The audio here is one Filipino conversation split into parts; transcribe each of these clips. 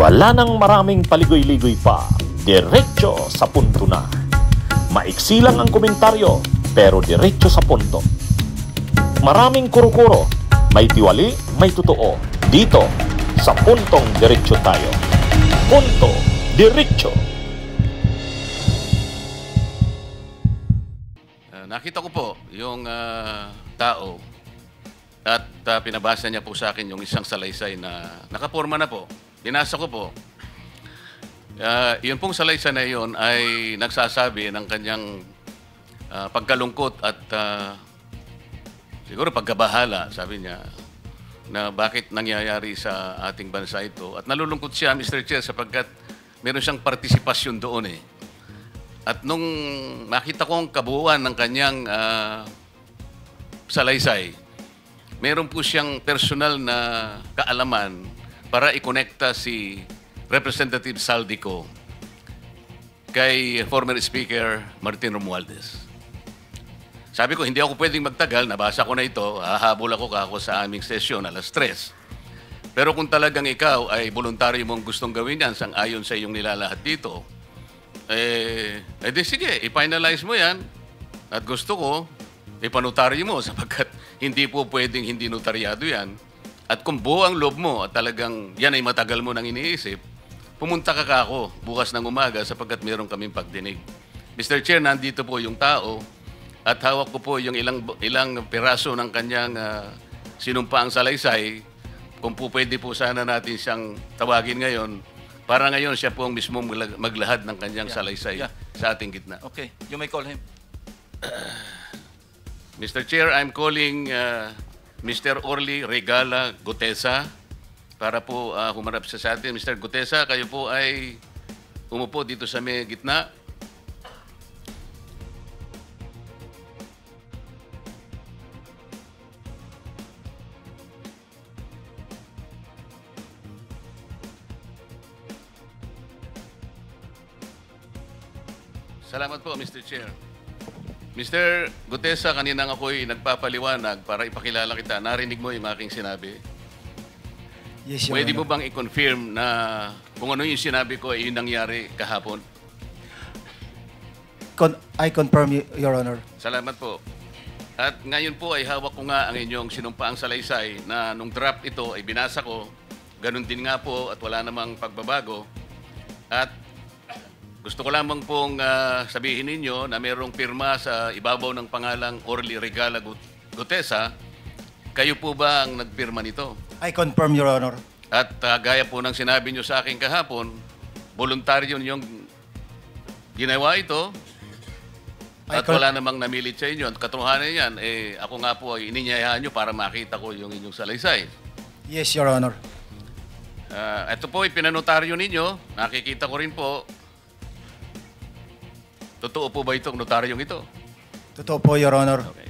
Wala nang maraming paligoy-ligoy pa, diretso sa punto na. Maiksi lang ang komentaryo, pero diretso sa punto. Maraming kuro-kuro, may tiwali, may totoo. Dito, sa Puntong Diretso tayo. Punto Diretso. Nakita ko po yung tao at pinabasa niya po sa akin yung isang salaysay na nakaporma na po. Binasa ko po. Yun pong salaysay na yun ay nagsasabi ng kanyang pagkalungkot at siguro pagkabahala, sabi niya, na bakit nangyayari sa ating bansa ito. At nalulungkot siya, Mr. Chair, sapagkat meron siyang partisipasyon doon eh. At nung makita ko ang kabuuan ng kanyang salaysay, meron po siyang personal na kaalaman para ikonekta si Representative Saldico kay former Speaker Martin Romualdez. Sabi ko, hindi ako pwedeng magtagal, nabasa ko na ito, hahabol ako sa aming sesyon, alas 3. Pero kung talagang ikaw ay voluntaryo mong gustong gawin yan, sang-ayon sa iyong nilalahad dito, di sige, i-finalize mo yan. At gusto ko, ipanotaryo mo sapagkat hindi po pwedeng hindi notaryado yan. At kung buo ang loob mo at talagang yan ay matagal mo nang iniisip, pumunta ka ako bukas ng umaga sapagkat meron kaming pagdinig. Mr. Chair, nandito po yung tao at hawak ko po yung ilang piraso ng kanyang sinumpaang salaysay. Kung po pwede po sana natin siyang tawagin ngayon, para ngayon siya po ang mismo maglahad ng kanyang salaysay sa ating gitna. Okay, you may call him. Mr. Chair, I'm calling Mr. Orly Regala Gutesa para po humarap siya sa atin. Mr. Gutesa, kayo po ay umupo dito sa may gitna. Salamat po, Mr. Chair. Mr. Gutesa, kanina ako'y nagpapaliwanag para ipakilala kita. Narinig mo yung aking sinabi? Yes, Your Pwede Honor. mo bang i-confirm na kung ano yung sinabi ko ay yung nangyari kahapon? I confirm, Your Honor. Salamat po. At ngayon po ay hawak ko nga ang inyong sinumpaang salaysay na nung draft ito ay binasa ko. Ganun din nga po at wala namang pagbabago. At gusto ko lamang pong sabihin ninyo na mayroong pirma sa ibabaw ng pangalang Orly Regala Gutesa. Kayo po ba ang nagpirma nito? I confirm, Your Honor. At gaya po ng sinabi nyo sa akin kahapon, voluntaryo ninyong ginawa ito at wala namang namilit sa inyo. At katotohanan yan, ako nga po ay ininyayahan nyo para makita ko yung inyong salaysay. Yes, Your Honor. Ito po ay pinanotaryo ninyo. Nakikita ko rin po. Totoo po ba itong notaryong ito? Totoo po, Your Honor. Okay.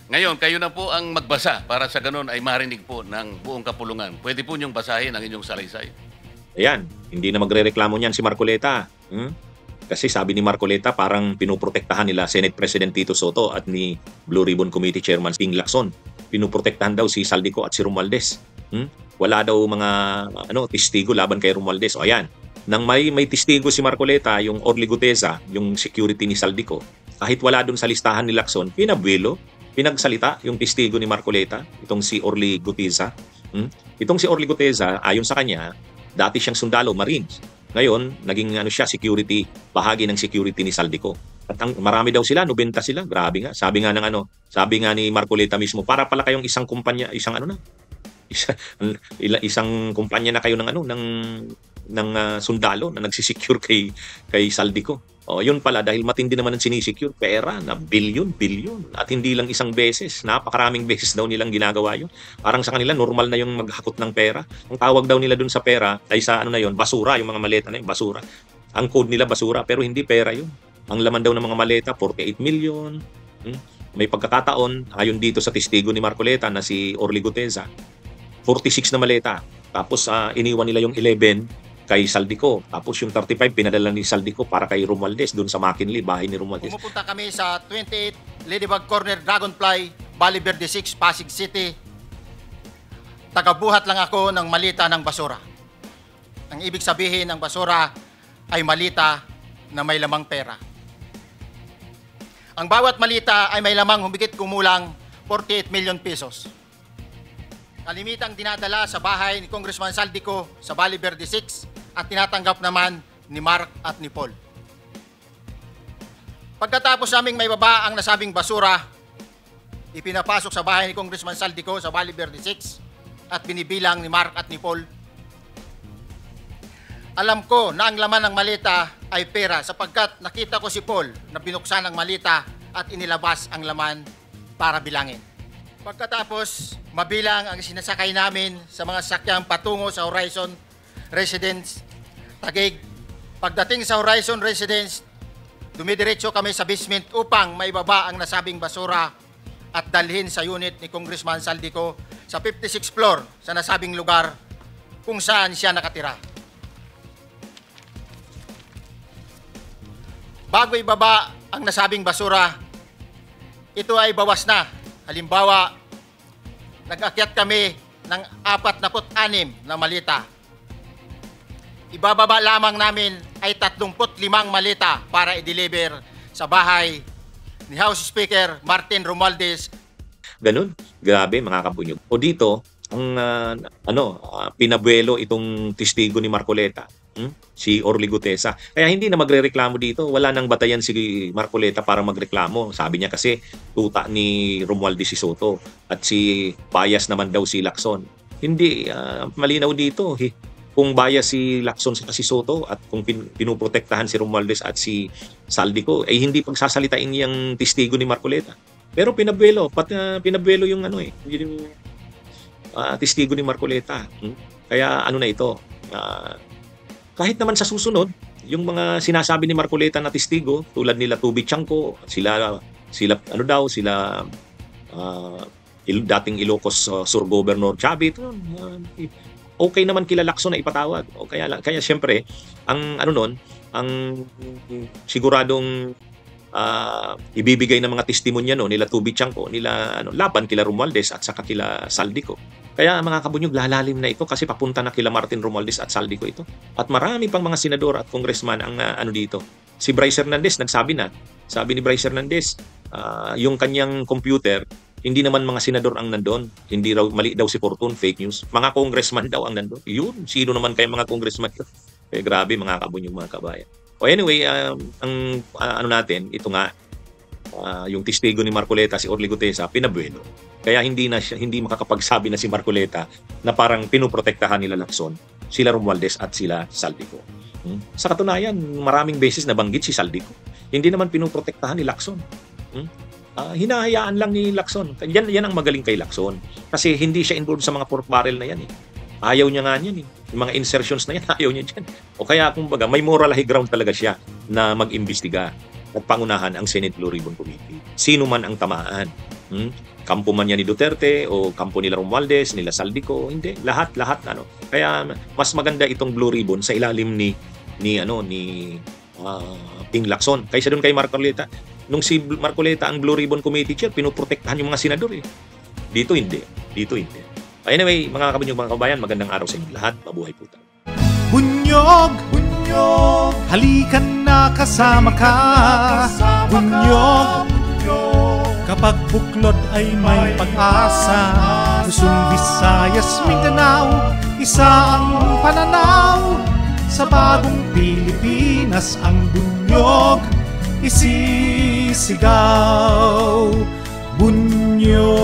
Ngayon, kayo na po ang magbasa para sa ganun ay marinig po ng buong kapulungan. Pwede po niyong basahin ang inyong salaysay. Ayan, hindi na magre-reklamo niyan si Marcoleta. Kasi sabi ni Marcoleta parang pinoprotektahan nila Senate President Tito Soto at ni Blue Ribbon Committee Chairman Ping Lacson. Pinoprotektahan daw si Saldico at si Romualdez. Wala daw mga testigo laban kay Romualdez. O ayan, nang may testigo si Marcoleta, yung Orly Gutesa, yung security ni Saldico, kahit wala dun sa listahan ni Lacson, pinagsalita yung testigo ni Marcoleta, itong si Orly Gutesa. Itong si Orly Gutesa, ayon sa kanya, dati siyang sundalo, Marines. Ngayon, naging security, bahagi ng security ni Saldico. At marami daw sila, 90 sila. Grabe nga. Sabi nga ni Marcoleta mismo, para pala kayong isang kumpanya, isang kumpanya na kayo ng sundalo na nagsisecure kay Saldico. Yun pala dahil matindi naman ang sinisecure, pera na bilyon at hindi lang isang beses, napakaraming beses daw nilang ginagawa yun. Parang sa kanila normal na yung maghakot ng pera. Ang tawag daw nila dun sa pera ay sa basura, yung mga maleta na yun, basura. Ang code nila basura, pero hindi pera yun. Ang laman daw ng mga maleta 48 million. May pagkakataon ayon dito sa testigo ni Marcoleta na si Orly Gutesa, 46 na maleta. Tapos iniwan nila yung 11 kay Saldico. Tapos yung 35 pinadala ni Saldico para kay Romualdez doon sa McKinley, bahay ni Romualdez. Pumupunta kami sa 28 Ladybug Corner, Dragonfly, Valle Verde 6, Pasig City. Tagabuhat lang ako ng malita ng basura. Ang ibig sabihin ng basura ay malita na may lamang pera. Ang bawat malita ay may lamang humigit kumulang 48 million pesos. Kalimitang dinadala sa bahay ni Congressman Saldico sa Valle Verde 6 at tinatanggap naman ni Mark at ni Paul. Pagkatapos naming may baba ang nasabing basura, ipinapasok sa bahay ni Congressman Saldico sa Valle Verde 6 at binibilang ni Mark at ni Paul. Alam ko na ang laman ng malita ay pera sapagkat nakita ko si Paul na binuksan ang malita at inilabas ang laman para bilangin. Pagkatapos, mabilang ang sinasakay namin sa mga sakyang patungo sa Horizon Residence Taguig. Pagdating sa Horizon Residence, dumidiretso kami sa basement upang maibaba ang nasabing basura at dalhin sa unit ni Congressman Saldico sa 56th floor sa nasabing lugar kung saan siya nakatira. Bago ibaba ang nasabing basura, ito ay bawas na. Halimbawa, nag-akyat kami ng 46 na malita. Ibababa lamang namin ay 35 malita para i-deliver sa bahay ni House Speaker Martin Romualdez. Ganun. Grabe, mga kapunyog. O dito, ang pinabuelo itong testigo ni Marcoleta, si Orly Gutesa. Kaya hindi na magrereklamo dito. Wala nang batayan si Marcoleta para magreklamo. Sabi niya kasi tuta ni Romualdez si Soto at si bias naman daw si Lacson. Hindi, malinaw dito. Kung bias si Lacson sa si Soto at kung pinuprotektahan si Romualdez at si Saldico, ay hindi pagsasalitain yung testigo ni Marcoleta. Pero pinabuelo yung yung testigo ni Marcoleta. Kaya ano na ito, kahit naman sa susunod, yung mga sinasabi ni Marcoleta na testigo, tulad nila Tubi Tiangco, sila dating Ilocos Sur Governor Chavit, okay naman kila Lacson na ipatawag. O kaya siyempre, ang siguradong ibibigay ng mga testimonya nila Tubi Tiangco, nila laban kila Romualdez at saka kila Saldico. Kaya mga kabunyog, lalalim na ito kasi papunta na kila Martin Romualdez at Saldico ito. At marami pang mga senador at congressman ang dito. Si Bryce Hernandez nagsabi na. Sabi ni Bryce Hernandez, yung kanyang computer, hindi naman mga senador ang nandun. Hindi raw, mali daw si Fortune, fake news. Mga congressman daw ang nandun. Yun, sino naman kayo mga congressman? Kaya grabe mga kabunyog, mga kabayan. O anyway, natin, ito nga, yung testigo ni Marcoleta, si Orly Gutesa, pinabuelo. Kaya hindi makakapagsabi na si Marcoleta na parang pinoprotektahan nila Lacson, sila Romualdez at sila Saldico. Sa katunayan, maraming beses nabanggit si Saldico. Hindi naman pinoprotektahan ni Lacson. Hinahayaan lang ni Lacson. Yan ang magaling kay Lacson. Kasi hindi siya involved sa mga pork barrel na yan. Ayaw niya nga yan. Yung mga insertions na yan, ayaw niya dyan. O kaya kumbaga, may moral high ground talaga siya na mag-imbestiga at pangunahan ang Senate Blue Ribbon Committee. Sino man ang tamaan. Kampo man yan ni Duterte o kampo nila Romualdez, nila Saldico, hindi. Lahat. Kaya mas maganda itong Blue Ribbon sa ilalim ni Ping Lacson. Kaysa doon kay Marcoleta. Nung si Marcoleta ang Blue Ribbon Committee Chair, pinoprotektahan yung mga senador eh. Dito hindi. Anyway, mga kabunyog, mga kabayan, magandang araw sa inyo lahat. Mabuhay po tayo. Bunyog, halikan na kasama ka. Bunyog, kapag buklod ay may pag-asa. Luzon, Visayas, Mindanao, isa ang pananaw. Sa bagong Pilipinas ang bunyog isisigaw. Bunyog.